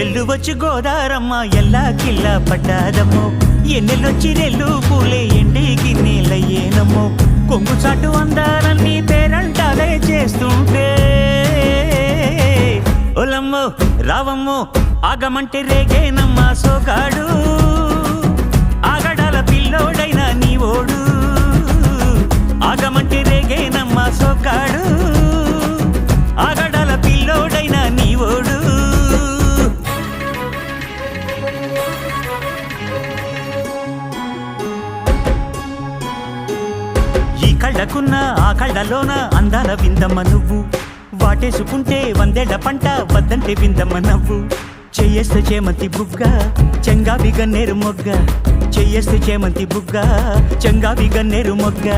ఎల్లు వచ్చి గోదారమ్మ ఎల్లా కిల్లా పడ్డాదమ్మో ఎన్నెల్లొచ్చి రెల్లు పూలే ఎండికి నీళ్ళయ్యేనమ్మో కొంగు చాటు అందాలన్నీ పేరంటాలే చేస్తుంటే ఒలమ్మో రావమ్మో ఆగమంటే రేగేనమ్మా సోగాడు ఆగడాల పిల్లోడైనా నీ ఓడు ఆగమంటే రేగేనమ్మా సోగాడు ఆగడాల పిల్లోడైనా నీ ఓడు కళ్ళకున్న ఆ కళ్ళలోన అందాల విందమ్మ నువ్వు వాటేసుకుంటే వందేళ్ల పంట వద్దంటే విందమ్మ నవ్వు చెయ్యేస్తే చేమంతి బుగ్గ చెంగావి గన్నేరు మొగ్గ చెయ్యేస్తే చేమంతి బుగ్గ చెంగావి గన్నేరు మొగ్గ